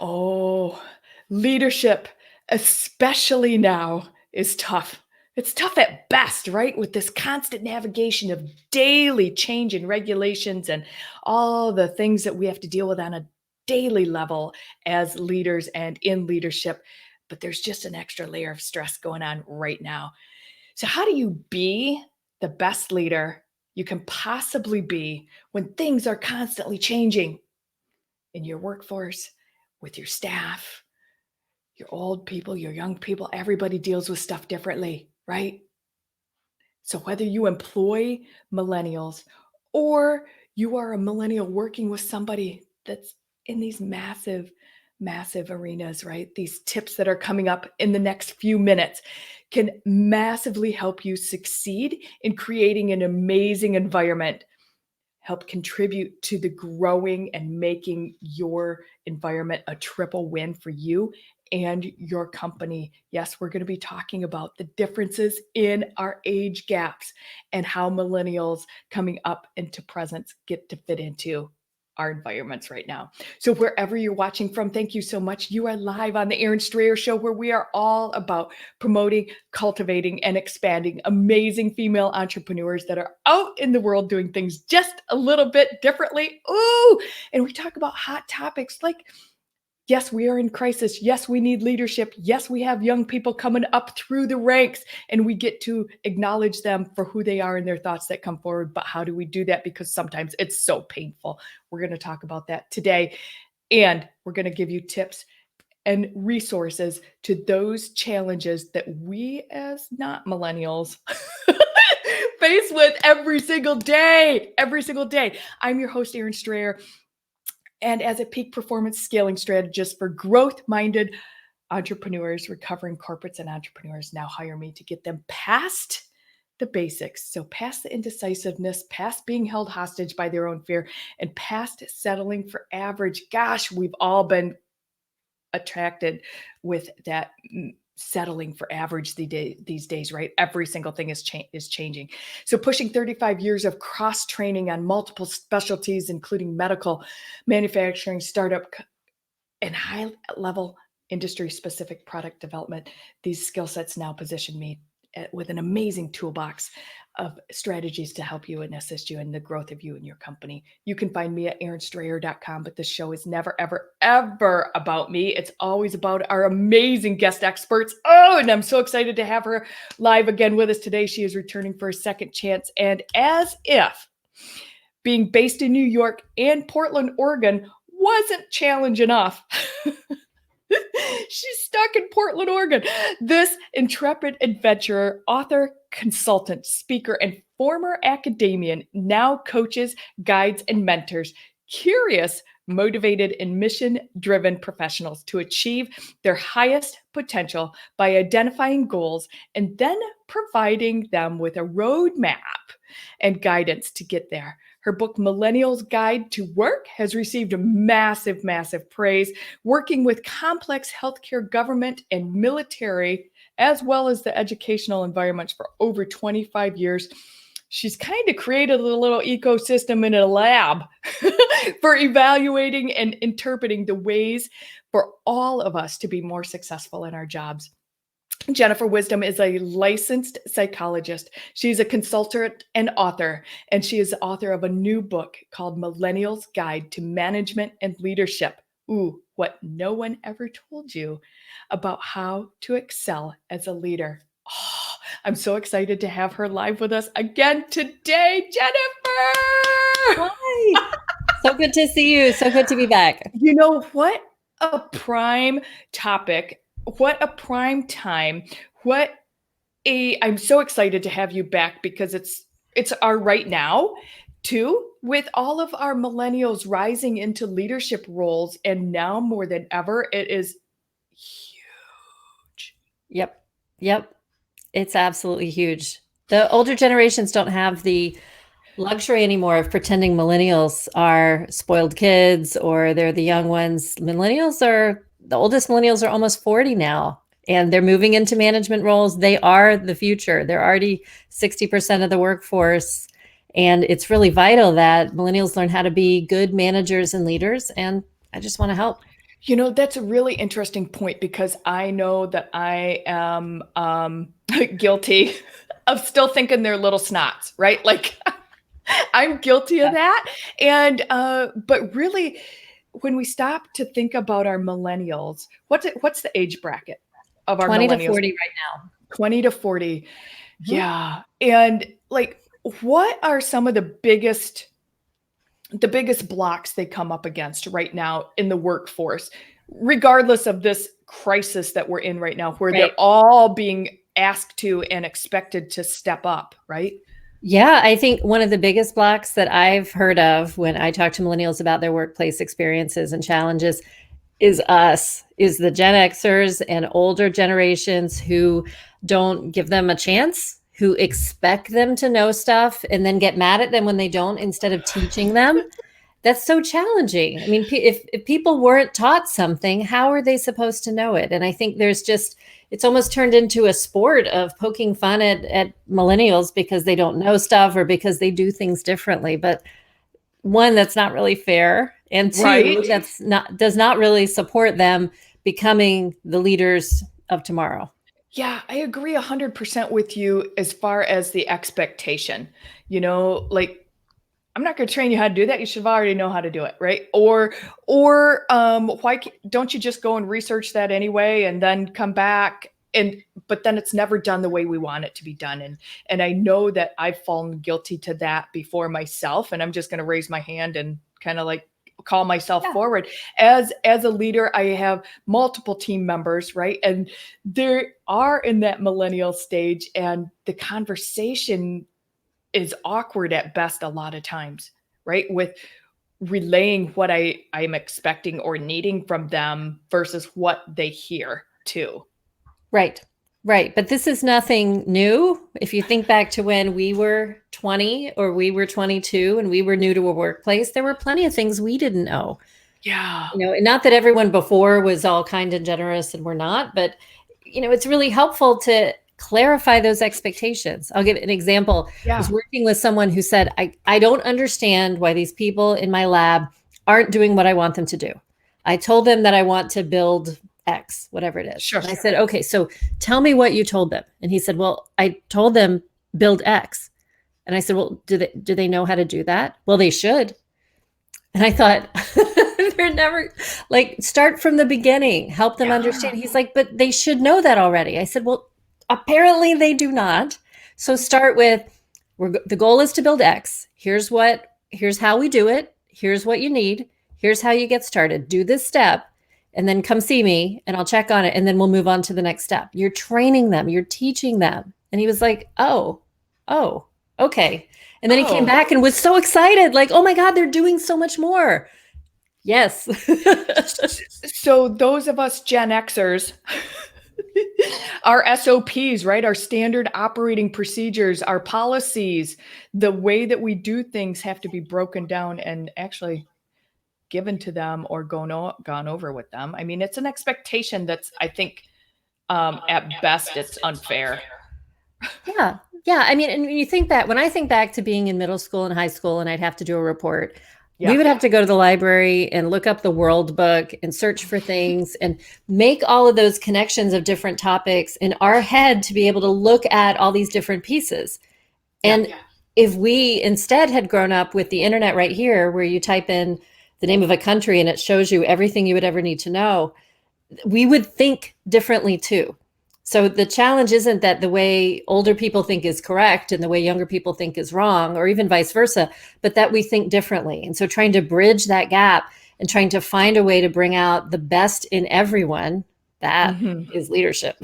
Oh, leadership, especially now, is tough. It's tough at best, right? With this constant navigation of daily change in regulations and all the things that we have to deal with on a daily level as leaders and in leadership. But there's just an extra layer of stress going on right now. So, how do you be the best leader you can possibly be when things are constantly changing in your workforce, with your staff, your old people, your young people? Everybody deals with stuff differently, right? So, whether you employ millennials or you are a millennial working with somebody that's in these massive, massive arenas, right? These tips that are coming up in the next few minutes can massively help you succeed in creating an amazing environment, help contribute to the growing and making your environment a triple win for you and your company. Yes, we're going to be talking about the differences in our age gaps and how millennials coming up into presence get to fit into our environments right now. So wherever you're watching from, thank you so much. You are live on the Erin Strayer Show, where we are all about promoting, cultivating, and expanding amazing female entrepreneurs that are out in the world doing things just a little bit differently. Ooh, and we talk about hot topics like, yes, we are in crisis. Yes, we need leadership. Yes, we have young people coming up through the ranks, and we get to acknowledge them for who they are and their thoughts that come forward. But how do we do that? Because sometimes it's so painful. We're going to talk about that today. And we're going to give you tips and resources to those challenges that we as not millennials face with every single day. Every single day. I'm your host, Erin Strayer. And as a peak performance scaling strategist for growth-minded entrepreneurs, recovering corporates and entrepreneurs now hire me to get them past the basics. So past the indecisiveness, past being held hostage by their own fear, and past settling for average. Gosh, we've all been attracted with that settling for average these days, right? Every single thing is changing. So pushing 35 years of cross training on multiple specialties, including medical, manufacturing, startup, and high level industry specific product development, these skill sets now position me with an amazing toolbox of strategies to help you and assist you in the growth of you and your company. You can find me at erinstrayer.com, but this show is never, ever, ever about me. It's always about our amazing guest experts. Oh, and I'm so excited to have her live again with us today. She is returning for a second chance. And as if being based in New York and Portland, Oregon wasn't challenge enough, she's stuck in Portland, Oregon. This intrepid adventurer, author, consultant, speaker, and former academician now coaches, guides, and mentors curious, motivated, and mission-driven professionals to achieve their highest potential by identifying goals and then providing them with a roadmap and guidance to get there. Her book, Millennials Guide to Work, has received massive, massive praise, working with complex healthcare, government, and military, as well as the educational environments for over 25 years. She's kind of created a little ecosystem in a lab for evaluating and interpreting the ways for all of us to be more successful in our jobs. Jennifer Wisdom is a licensed psychologist. She's a consultant and author, and she is the author of a new book called Millennials Guide to Management and Leadership. Ooh, what no one ever told you about how to excel as a leader. Oh, I'm so excited to have her live with us again today, Jennifer. Hi. So good to see you. So good to be back. You know, what a prime topic. What a prime time. I'm so excited to have you back because it's our right now too, with all of our millennials rising into leadership roles, and now more than ever it is huge. Yep. It's absolutely huge. The older generations don't have the luxury anymore of pretending millennials are spoiled kids or they're the young ones. The oldest millennials are almost 40 now, and they're moving into management roles. They are the future. They're already 60% of the workforce. And it's really vital that millennials learn how to be good managers and leaders. And I just want to help. That's a really interesting point because I know that I am guilty of still thinking they're little snots, right? Like I'm guilty of Yeah. that. And but really, when we stop to think about our millennials, what's the age bracket of our 20 to millennials? 40 right now. 20 to 40. Mhm. Yeah. And like, what are some of the biggest blocks they come up against right now in the workforce, regardless of this crisis that we're in right now, where Right. they're all being asked to and expected to step up, right? Yeah, I think one of the biggest blocks that I've heard of when I talk to millennials about their workplace experiences and challenges is the Gen Xers and older generations who don't give them a chance, who expect them to know stuff and then get mad at them when they don't instead of teaching them. That's so challenging. I mean, if people weren't taught something, how are they supposed to know it? And I think it's almost turned into a sport of poking fun at millennials because they don't know stuff or because they do things differently. But one, that's not really fair. And two, Right. does not really support them becoming the leaders of tomorrow. Yeah, I agree 100% with you as far as the expectation. Like I'm not going to train you how to do that. You should already know how to do it, right? Or why don't you just go and research that anyway, and then come back but then it's never done the way we want it to be done, and I know that I've fallen guilty to that before myself, and I'm just going to raise my hand and kind of like call myself Yeah. forward as a leader. I have multiple team members, right? And they are in that millennial stage, and the conversation is awkward at best a lot of times, right? With relaying what I'm expecting or needing from them versus what they hear too. Right. Right. But this is nothing new. If you think back to when we were 20 or we were 22 and we were new to a workplace, there were plenty of things we didn't know. Yeah. And not that everyone before was all kind and generous and we're not, but it's really helpful to clarify those expectations. I'll give an example. I Yeah. was working with someone who said, I don't understand why these people in my lab aren't doing what I want them to do. I told them that I want to build X, whatever it is. Sure. And I said, okay, so tell me what you told them. And he said, well, I told them build X. And I said, well, do they know how to do that? Well, they should. And I thought, they're never like, start from the beginning, help them Yeah. understand. He's like, but they should know that already. I said, well, apparently they do not. So start with, the goal is to build X. Here's how we do it. Here's what you need. Here's how you get started. Do this step and then come see me and I'll check on it. And then we'll move on to the next step. You're training them, you're teaching them. And he was like, oh, okay. And then he came back and was so excited, like, oh my God, they're doing so much more. Yes. So those of us Gen Xers, our SOPs, right? Our standard operating procedures, our policies, the way that we do things have to be broken down and actually given to them or gone over with them. I mean, it's an expectation that's, I think, at best, it's unfair. Yeah. Yeah. I mean, and when I think back to being in middle school and high school and I'd have to do a report, we would have to go to the library and look up the World Book and search for things and make all of those connections of different topics in our head to be able to look at all these different pieces. And if we instead had grown up with the internet right here, where you type in the name of a country and it shows you everything you would ever need to know, we would think differently too. So the challenge isn't that the way older people think is correct and the way younger people think is wrong, or even vice versa, but that we think differently. And so trying to bridge that gap and trying to find a way to bring out the best in everyone, that is leadership.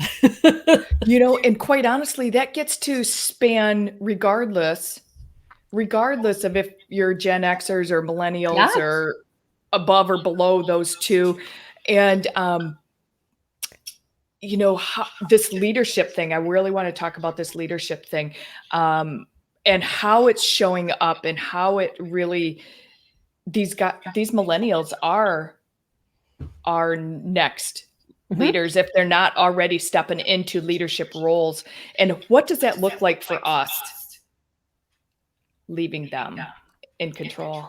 And quite honestly, that gets to span regardless of if you're Gen Xers or millennials or above or below those two. And this leadership thing, I really want to talk about this leadership thing, and how it's showing up and how it really, these millennials are our next leaders if they're not already stepping into leadership roles. And what does that look like for us, leaving them in control?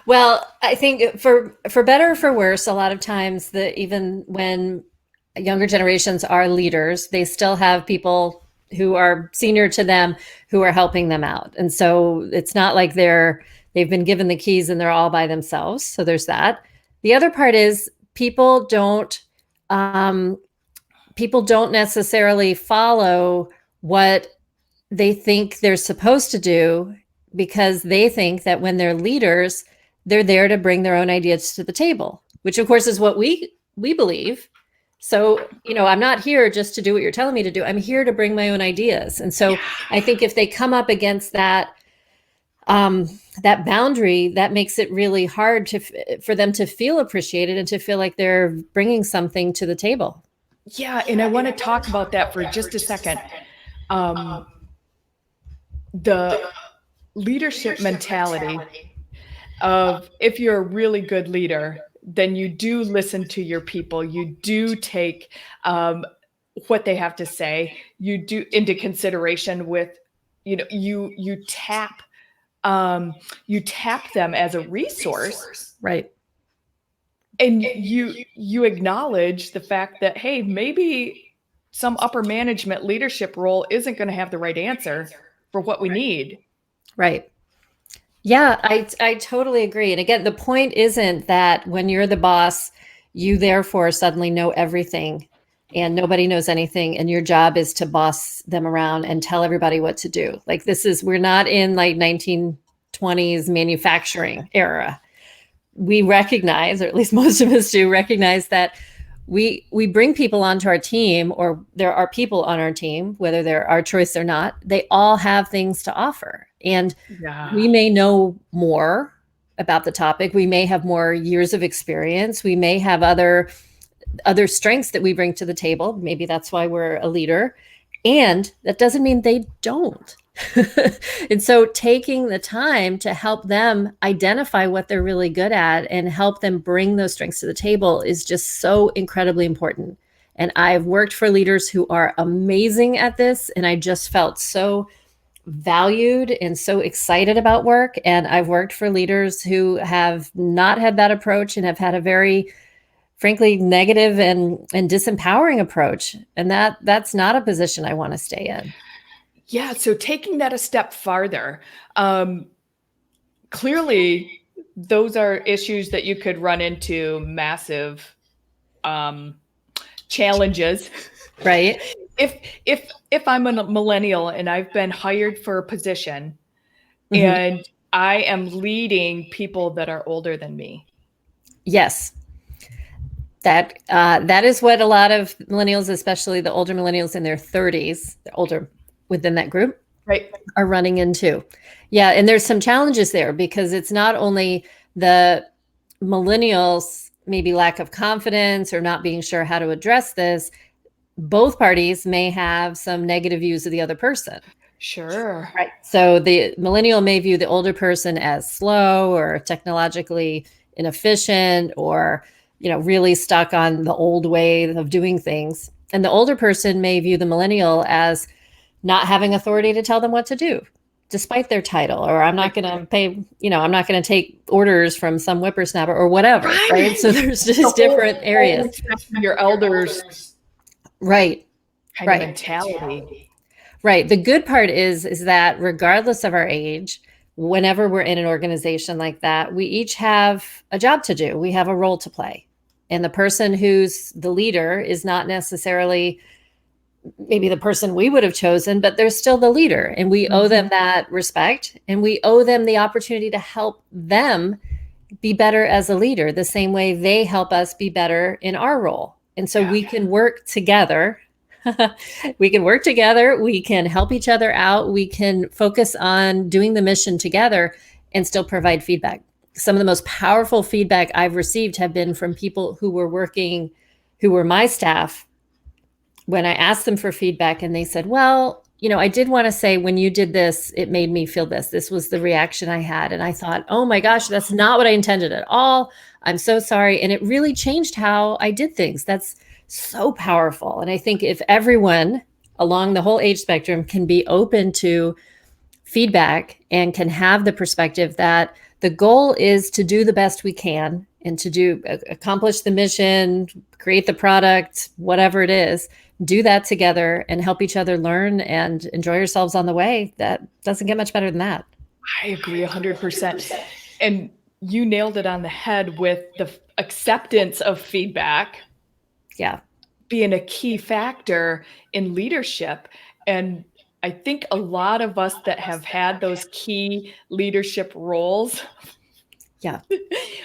Well, I think for better or for worse, a lot of times that even when younger generations are leaders, they still have people who are senior to them who are helping them out. And so it's not like they've been given the keys and they're all by themselves. So there's that. The other part is um, people don't necessarily follow what they think they're supposed to do because they think that when they're leaders, they're there to bring their own ideas to the table, which of course is what we believe. So, I'm not here just to do what you're telling me to do. I'm here to bring my own ideas. And so I think if they come up against that boundary, that makes it really hard for them to feel appreciated and to feel like they're bringing something to the table. Yeah, and I want to talk about that for just a second. Um, the leadership mentality of if you're a really good leader, then you do listen to your people. You do take what they have to say. You do into consideration with, you tap them as a resource, Right. and you acknowledge the fact that, hey, maybe some upper management leadership role isn't going to have the right answer for what we need. Right. Yeah, I totally agree. And again, the point isn't that when you're the boss, you therefore suddenly know everything and nobody knows anything. And your job is to boss them around and tell everybody what to do. Like we're not in like 1920s manufacturing era. We recognize, or at least most of us do recognize, that we bring people onto our team, or there are people on our team, whether they're our choice or not, they all have things to offer. And we may know more about the topic. We may have more years of experience. We may have other strengths that we bring to the table. Maybe that's why we're a leader. And that doesn't mean they don't. And so taking the time to help them identify what they're really good at and help them bring those strengths to the table is just so incredibly important. And I've worked for leaders who are amazing at this, and I just felt so valued and so excited about work. And I've worked for leaders who have not had that approach and have had a very, frankly, negative and disempowering approach. And that's not a position I want to stay in. Yeah. So taking that a step farther, clearly those are issues that you could run into massive challenges. Right. If I'm a millennial and I've been hired for a position, Mhm. and I am leading people that are older than me. Yes. That is what a lot of millennials, especially the older millennials in their 30s, the older within that group, Right. are running into. Yeah, and there's some challenges there because it's not only the millennials maybe lack of confidence or not being sure how to address this. Both parties may have some negative views of the other person. Sure. Right. So the millennial may view the older person as slow or technologically inefficient or, really stuck on the old way of doing things. And the older person may view the millennial as not having authority to tell them what to do, despite their title, or I'm not going to pay, I'm not going to take orders from some whippersnapper or whatever. Right. So there's just different areas. Your elders. Right. Kind of mentality. Right. The good part is that regardless of our age, whenever we're in an organization like that, we each have a job to do. We have a role to play. And the person who's the leader is not necessarily maybe the person we would have chosen, but they're still the leader. And we owe them that respect. And we owe them the opportunity to help them be better as a leader, the same way they help us be better in our role. And so we can work together. We can work together. We can help each other out. We can focus on doing the mission together and still provide feedback. Some of the most powerful feedback I've received have been from people who were my staff when I asked them for feedback, and they said, well, I did want to say when you did this, it made me feel this. This was the reaction I had. And I thought, oh my gosh, that's not what I intended at all. I'm so sorry. And it really changed how I did things. That's so powerful. And I think if everyone along the whole age spectrum can be open to feedback and can have the perspective that the goal is to do the best we can and to accomplish the mission, create the product, whatever it is, do that together and help each other learn and enjoy yourselves on the way. That doesn't get much better than that. I agree 100%. And you nailed it on the head with the acceptance of feedback. Yeah. Being a key factor in leadership. And I think a lot of us that have had those key leadership roles, yeah,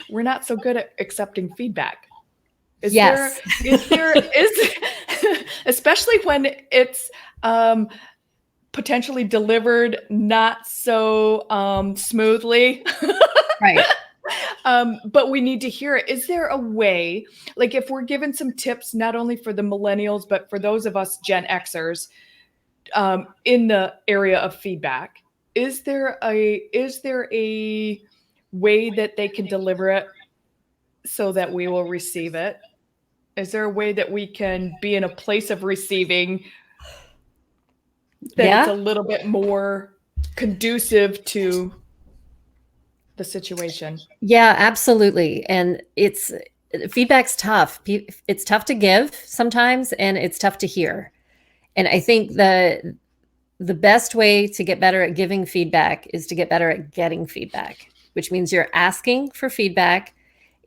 we're not so good at accepting feedback. Is yes. there, especially when it's potentially delivered not so smoothly. Right. But we need to hear it. Is there a way, like if we're given some tips, not only for the millennials, but for those of us Gen Xers in the area of feedback, is there a way that they can deliver it so that we will receive it? Is there a way that we can be in a place of receiving that it's a little bit more conducive to the situation? Yeah, absolutely. And feedback's tough. It's tough to give sometimes, and it's tough to hear. And I think the best way to get better at giving feedback is to get better at getting feedback, which means you're asking for feedback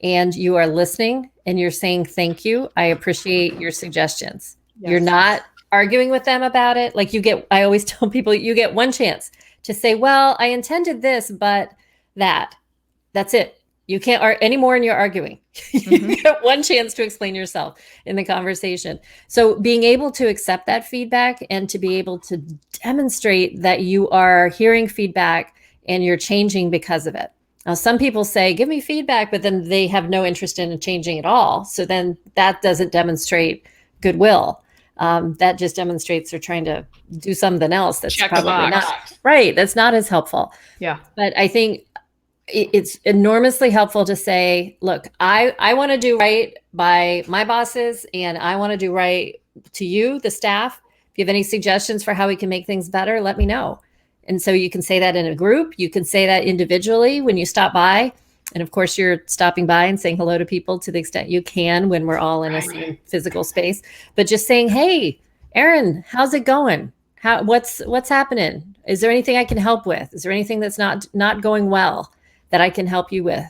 and you are listening and you're saying, thank you. I appreciate your suggestions. Yes. You're not arguing with them about it. Like I always tell people, you get one chance to say, well, I intended this, but that's it. You can't anymore and you're arguing. You get one chance to explain yourself in the conversation. So being able to accept that feedback and to be able to demonstrate that you are hearing feedback and you're changing because of it. Now, some people say, give me feedback, but then they have no interest in changing at all. So then that doesn't demonstrate goodwill. That just demonstrates they're trying to do something else that's probably not right. That's not as helpful. Yeah. But I think it's enormously helpful to say, look, I want to do right by my bosses and I want to do right to you, the staff. If you have any suggestions for how we can make things better, let me know. And so you can say that in a group. You can say that individually when you stop by. And of course, you're stopping by and saying hello to people to the extent you can when we're all in a same physical space. But just saying, hey, Erin, how's it going? What's happening? Is there anything I can help with? Is there anything that's not going well that I can help you with?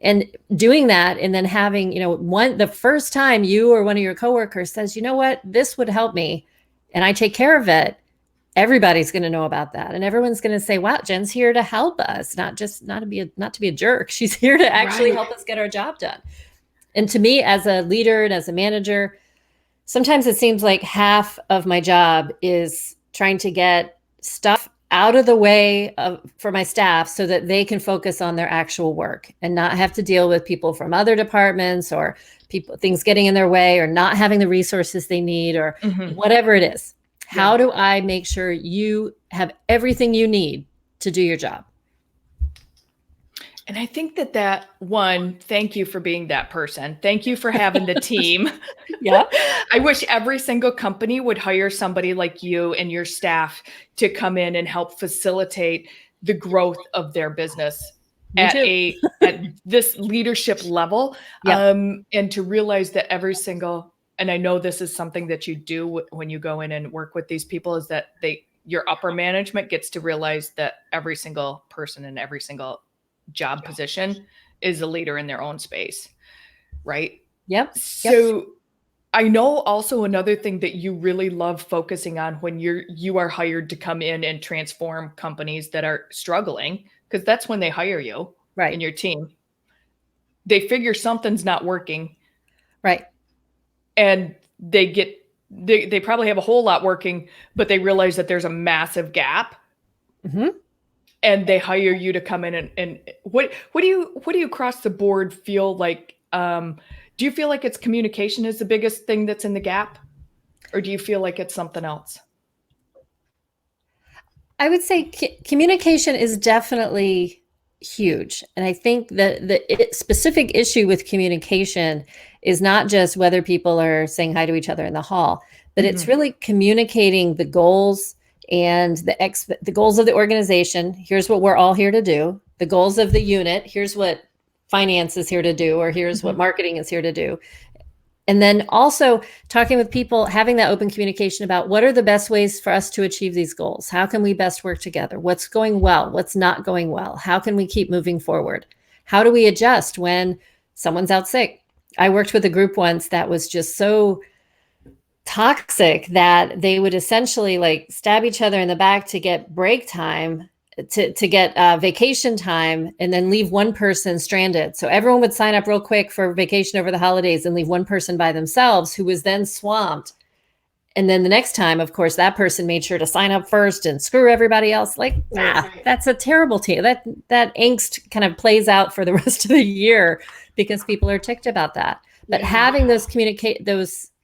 And doing that, and then having, the first time you or one of your coworkers says, you know what, this would help me, and I take care of it, everybody's going to know about that. And everyone's going to say, wow, Jen's here to help us, not to be a jerk. She's here to actually help us get our job done. And to me, as a leader and as a manager, sometimes it seems like half of my job is trying to get stuff out of the way for my staff so that they can focus on their actual work and not have to deal with people from other departments or things getting in their way or not having the resources they need or whatever it is. How do I make sure you have everything you need to do your job? And I think that one, thank you for being that person. Thank you for having the team. Yeah. I wish every single company would hire somebody like you and your staff to come in and help facilitate the growth of their business at this leadership level. And to realize that and I know this is something that you do when you go in and work with these people, is that your upper management gets to realize that every single person in every single job position is a leader in their own space. Right. Yep. So I know also another thing that you really love focusing on when you are hired to come in and transform companies that are struggling, because that's when they hire you in your team. They figure something's not working. Right. And they probably have a whole lot working, but they realize that there's a massive gap. And they hire you to come in and what do you across the board feel like? Do you feel like it's communication is the biggest thing that's in the gap, or do you feel like it's something else? I would say communication is definitely huge. And I think that the specific issue with communication is not just whether people are saying hi to each other in the hall, but it's really communicating the goals and the goals of the organization. Here's what we're all here to do. The goals of the unit. Here's what finance is here to do, or here's what marketing is here to do. And then also talking with people, having that open communication about what are the best ways for us to achieve these goals? How can we best work together? What's going well? What's not going well? How can we keep moving forward? How do we adjust when someone's out sick? I worked with a group once that was just so toxic that they would essentially like stab each other in the back to get break time, to get vacation time, and then leave one person stranded. So everyone would sign up real quick for vacation over the holidays and leave one person by themselves, who was then swamped. And then the next time, of course, that person made sure to sign up first and screw everybody else. Like, that's a terrible team. That angst kind of plays out for the rest of the year because people are ticked about that. But having those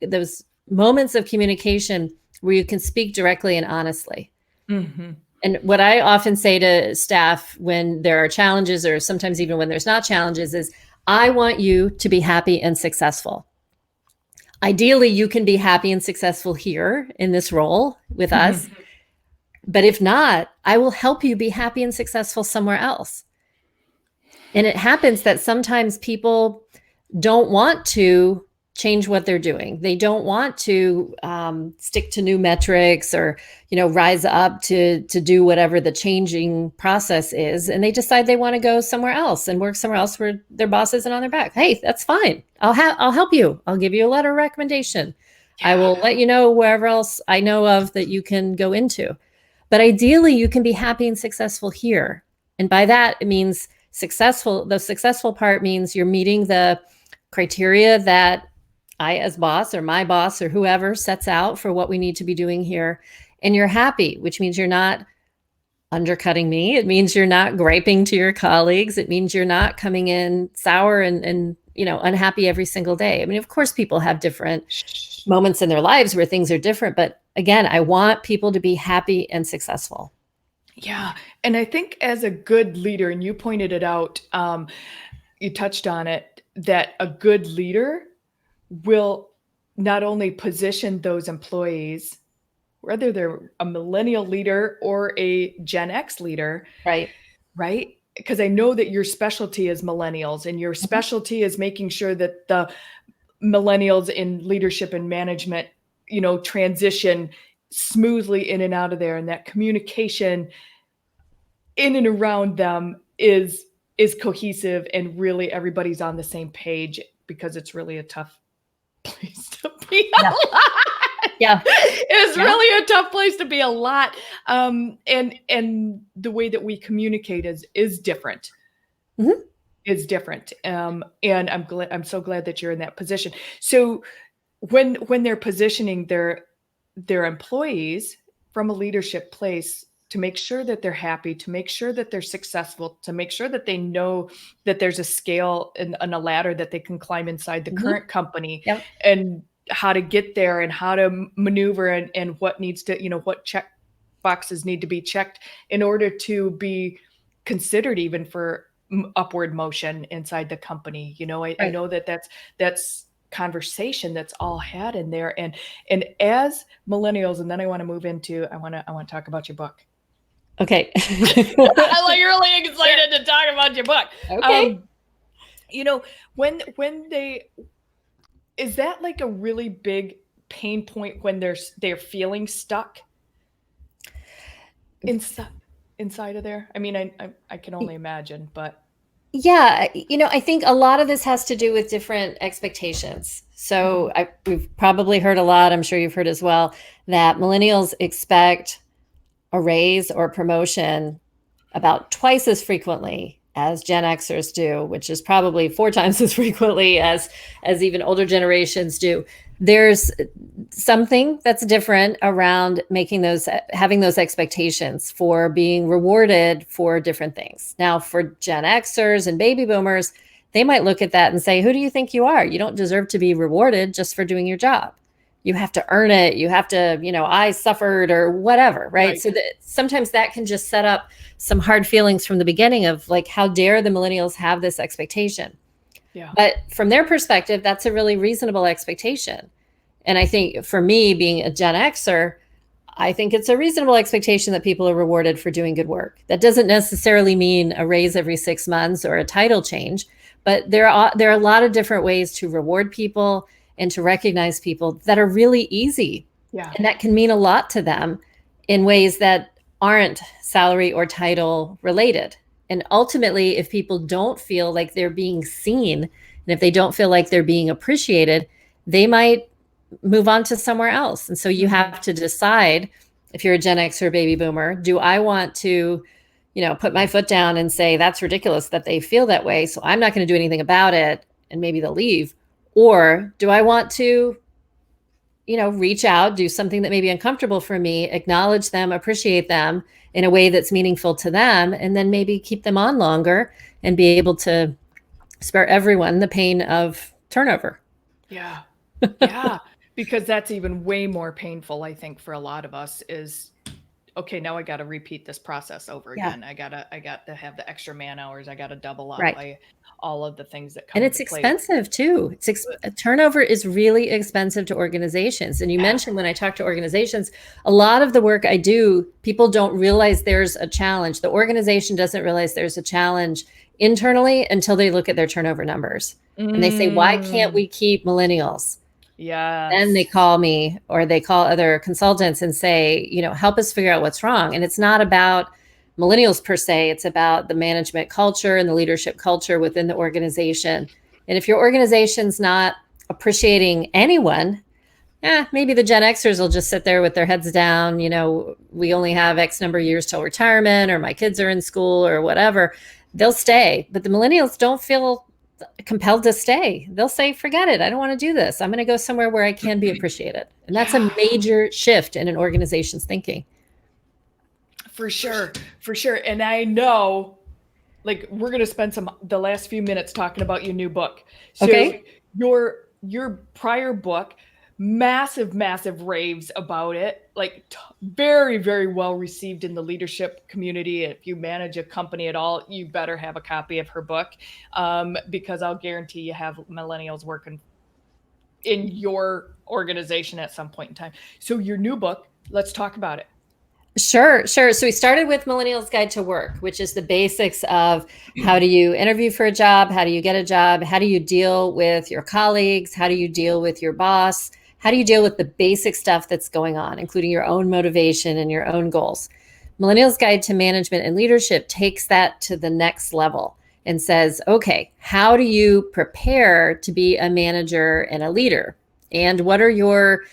those moments of communication where you can speak directly and honestly. Mm-hmm. And what I often say to staff when there are challenges, or sometimes even when there's not challenges, is I want you to be happy and successful. Ideally, you can be happy and successful here in this role with us. But if not, I will help you be happy and successful somewhere else. And it happens that sometimes people don't want to change what they're doing. They don't want to stick to new metrics, or, rise up to do whatever the changing process is. And they decide they want to go somewhere else and work somewhere else where their boss isn't on their back. Hey, that's fine. I'll help you. I'll give you a letter of recommendation. Yeah. I will let you know wherever else I know of that you can go into. But ideally, you can be happy and successful here. And by that, it means successful. The successful part means you're meeting the criteria that I, as boss, or my boss, or whoever sets out for what we need to be doing here. And you're happy, which means you're not undercutting me. It means you're not griping to your colleagues. It means you're not coming in sour and unhappy every single day. I mean, of course, people have different moments in their lives where things are different. But again, I want people to be happy and successful. Yeah. And I think as a good leader, and you pointed it out, you touched on it, that a good leader will not only position those employees, whether they're a millennial leader or a Gen X leader, right? Because I know that your specialty is millennials, and your specialty is making sure that the millennials in leadership and management, transition smoothly in and out of there, and that communication in and around them is cohesive, and really everybody's on the same page, because it's really a tough place to be a lot. Yeah. It's really a tough place to be a lot. And the way that we communicate is different. Mm-hmm. Is different. And I'm so glad that you're in that position. So when they're positioning their employees from a leadership place, to make sure that they're happy, to make sure that they're successful, to make sure that they know that there's a scale and a ladder that they can climb inside the current company, and how to get there, and how to maneuver, and what needs to, what check boxes need to be checked in order to be considered even for upward motion inside the company. I know that that's conversation that's all had in there. And as millennials, and then I want to move into, I want to talk about your book. Okay. I'm really excited to talk about your book. Okay. When they, is that like a really big pain point when they're feeling stuck inside of there? I mean, I can only imagine, but. Yeah, I think a lot of this has to do with different expectations. So we've probably heard a lot, I'm sure you've heard as well, that millennials expect a raise or promotion about twice as frequently as Gen Xers do, which is probably 4 times as frequently as even older generations do. There's something that's different around having those expectations for being rewarded for different things. Now, for Gen Xers and baby boomers, they might look at that and say, who do you think you are? You don't deserve to be rewarded just for doing your job. You have to earn it. You have to, I suffered or whatever, right? So sometimes that can just set up some hard feelings from the beginning of like, how dare the millennials have this expectation? Yeah. But from their perspective, that's a really reasonable expectation. And I think for me, being a Gen Xer, I think it's a reasonable expectation that people are rewarded for doing good work. That doesn't necessarily mean a raise every 6 months or a title change, but there are a lot of different ways to reward people and to recognize people that are really easy. Yeah. And that can mean a lot to them in ways that aren't salary or title related. And ultimately, if people don't feel like they're being seen, and if they don't feel like they're being appreciated, they might move on to somewhere else. And so you have to decide, if you're a Gen X or baby boomer, do I want to, put my foot down and say, that's ridiculous that they feel that way, so I'm not going to do anything about it, and maybe they'll leave? Or do I want to, reach out, do something that may be uncomfortable for me, acknowledge them, appreciate them in a way that's meaningful to them, and then maybe keep them on longer and be able to spare everyone the pain of turnover? Yeah. Yeah. Because that's even way more painful, I think, for a lot of us is, okay, now I got to repeat this process over Yeah. again. I got to have the extra man hours. I got to double up. Right. All of the things that come And it's into play. expensive too. Turnover is really expensive to organizations. And you mentioned, when I talk to organizations, a lot of the work I do, people don't realize there's a challenge. The organization doesn't realize there's a challenge internally until they look at their turnover numbers. And they say, why can't we keep millennials? Yeah. Then they call me, or they call other consultants and say, help us figure out what's wrong. And it's not about millennials per se. It's about the management culture and the leadership culture within the organization. And if your organization's not appreciating anyone, maybe the Gen Xers will just sit there with their heads down. We only have X number of years till retirement, or my kids are in school, or whatever. They'll stay. But the millennials don't feel compelled to stay. They'll say, forget it. I don't want to do this. I'm going to go somewhere where I can be appreciated. And that's a major shift in an organization's thinking. For sure. For sure. And I know, like, we're going to spend the last few minutes talking about your new book. So Okay. Your prior book, massive raves about it, like very, very well received in the leadership community. If you manage a company at all, you better have a copy of her book, because I'll guarantee you have millennials working in your organization at some point in time. So your new book, let's talk about it. Sure. So we started with Millennials Guide to Work, which is the basics of how do you interview for a job? How do you get a job? How do you deal with your colleagues? How do you deal with your boss? How do you deal with the basic stuff that's going on, including your own motivation and your own goals? Millennials Guide to Management and Leadership takes that to the next level and says, okay, how do you prepare to be a manager and a leader? And what are your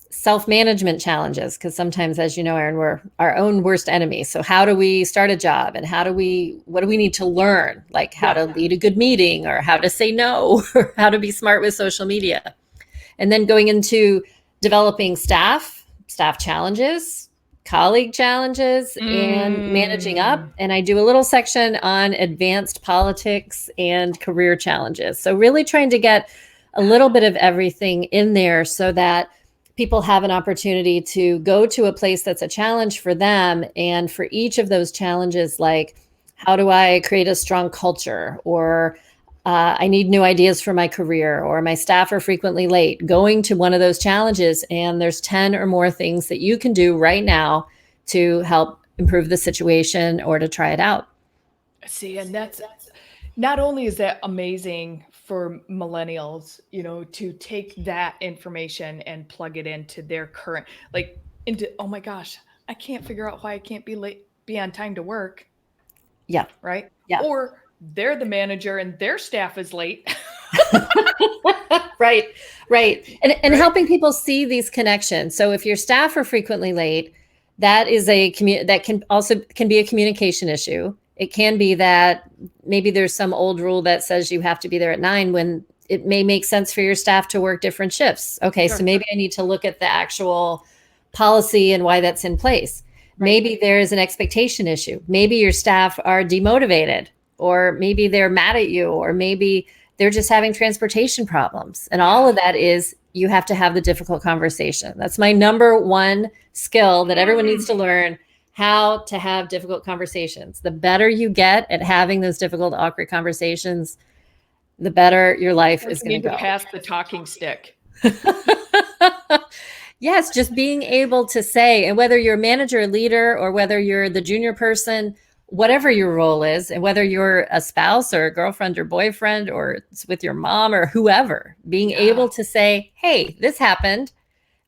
self-management challenges? Because sometimes, as you know, Erin, we're our own worst enemy. So how do we start a job, and what do we need to learn? Like how to lead a good meeting, or how to say no, or how to be smart with social media. And then going into developing staff challenges, colleague challenges, and managing up. And I do a little section on advanced politics and career challenges. So really trying to get a little bit of everything in there so that people have an opportunity to go to a place that's a challenge for them. And for each of those challenges, like, how do I create a strong culture? Or I need new ideas for my career, or my staff are frequently late. Going to one of those challenges, and there's 10 or more things that you can do right now to help improve the situation or to try it out. See, and that's not only is that amazing for millennials, to take that information and plug it into their current, oh my gosh, I can't figure out why I can't be on time to work. Yeah. Right. Yeah. Or they're the manager and their staff is late. Right. And helping people see these connections. So if your staff are frequently late, that is that can be a communication issue. It can be that maybe there's some old rule that says you have to be there at 9 when it may make sense for your staff to work different shifts. Okay, sure. So maybe I need to look at the actual policy and why that's in place. Right. Maybe there is an expectation issue. Maybe your staff are demotivated, or maybe they're mad at you, or maybe they're just having transportation problems. And all of that is, you have to have the difficult conversation. That's my number one skill that everyone needs to learn, how to have difficult conversations. The better you get at having those difficult, awkward conversations, the better your life is going to go. Pass the talking stick. Yes, just being able to say, and whether you're a manager, a leader, or whether you're the junior person, whatever your role is, and whether you're a spouse or a girlfriend or boyfriend or it's with your mom or whoever, being Yeah. able to say, hey, this happened.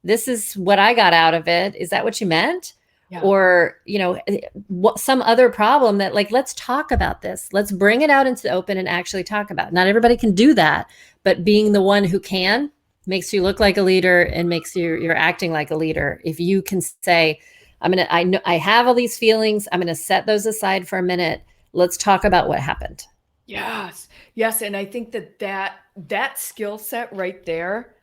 This is what I got out of it. Is that what you meant? Yeah. Or, what some other problem that, like, let's talk about this. Let's bring it out into the open and actually talk about it. Not everybody can do that, but being the one who can makes you look like a leader and makes you're acting like a leader. If you can say, I know I have all these feelings. I'm gonna set those aside for a minute. Let's talk about what happened. Yes. Yes, and I think that skill set right there,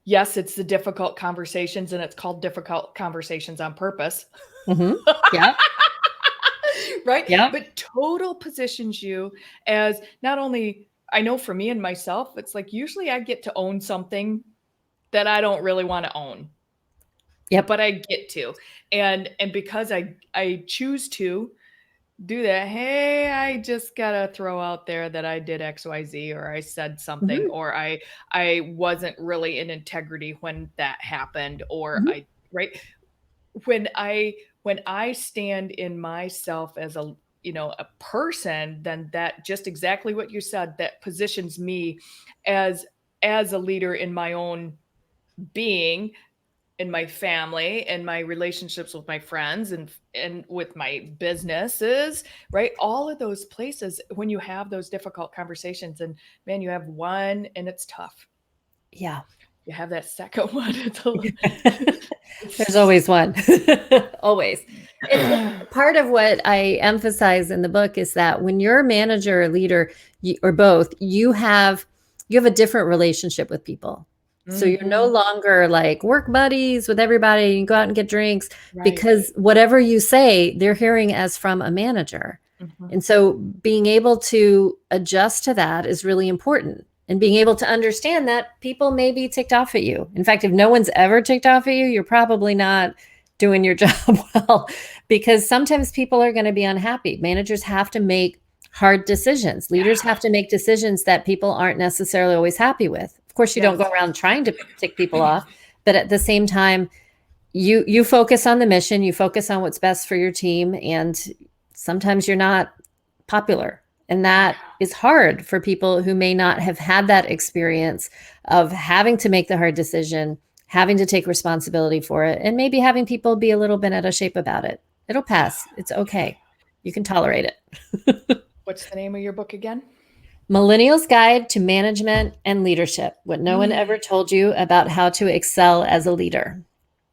yes, it's the difficult conversations, and it's called difficult conversations on purpose. Mm-hmm. Yep. Right? Yep. But total positions you as not only I know for me and myself, it's like usually I get to own something that I don't really wanna own, Yep. but I get to. And because I choose to do that, "Hey, I just gotta throw out there that I did XYZ, or I said something, Mm-hmm. or I wasn't really in integrity when that happened," or Mm-hmm. I right? When I stand in myself as a person, then that just exactly what you said, that positions me as as a leader in my own being, in my family, and my relationships with my friends, and with my businesses, right? All of those places when you have those difficult conversations, and man, you have one and it's tough. Yeah. You have that second one, There's it's always one. Always. It's part of what I emphasize in the book is that when you're a manager or leader, or both, you have a different relationship with people. So you're no Mhm. longer like work buddies with everybody and go out and get drinks, Right. because whatever you say, they're hearing as from a manager. Mhm. And so being able to adjust to that is really important, and being able to understand that people may be ticked off at you. In fact, if no one's ever ticked off at you, you're probably not doing your job well, because sometimes people are going to be unhappy. Managers have to make hard decisions. Leaders have to make decisions that people aren't necessarily always happy with. Of course, you don't go Yes. around trying to tick people off, but at the same time, you focus on the mission, you focus on what's best for your team, and sometimes you're not popular, and that Yeah. is hard for people who may not have had that experience of having to make the hard decision, having to take responsibility for it, and maybe having people be a little bent out of shape about it. It'll pass. It's okay. You can tolerate it. What's the name of your book again? Millennials Guide to Management and Leadership: What No One Mm. Ever Told You About How to Excel as a Leader.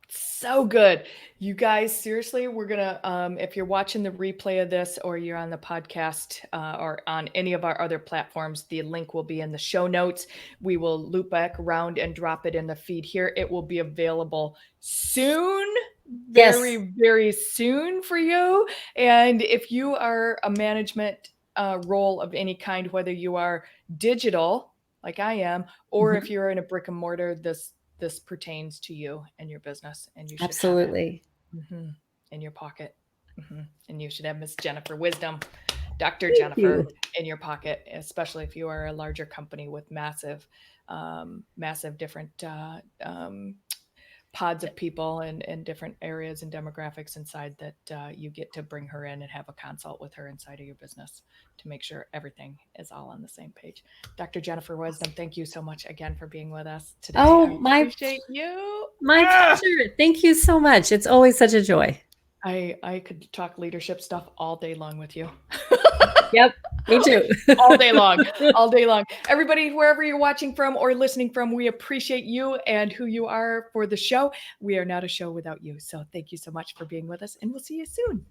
So good. You guys, seriously, we're gonna if you're watching the replay of this, or you're on the podcast, or on any of our other platforms, the link will be in the show notes. We will loop back around and drop it in the feed here. It will be available soon, Yes. very, very soon for you. And if you are a management role of any kind, whether you are digital like I am, or if Mhm. you're in a brick and mortar, this pertains to you and your business, and you should have it, Absolutely. mhm, in your pocket. And you should have Miss Jennifer Wisdom, Dr. Thank Jennifer, you. in your pocket, especially if you are a larger company with massive different pods of people, and different areas and demographics inside, that you get to bring her in and have a consult with her inside of your business to make sure everything is all on the same page. Dr. Jennifer Wisdom, thank you so much again for being with us today. I Oh, appreciate you. my Ah! pleasure. Thank you so much. It's always such a joy. I could talk leadership stuff all day long with you. Yep, me too. All day long, all day long. Everybody, wherever you're watching from or listening from, we appreciate you and who you are for the show. We are not a show without you. So thank you so much for being with us, and we'll see you soon.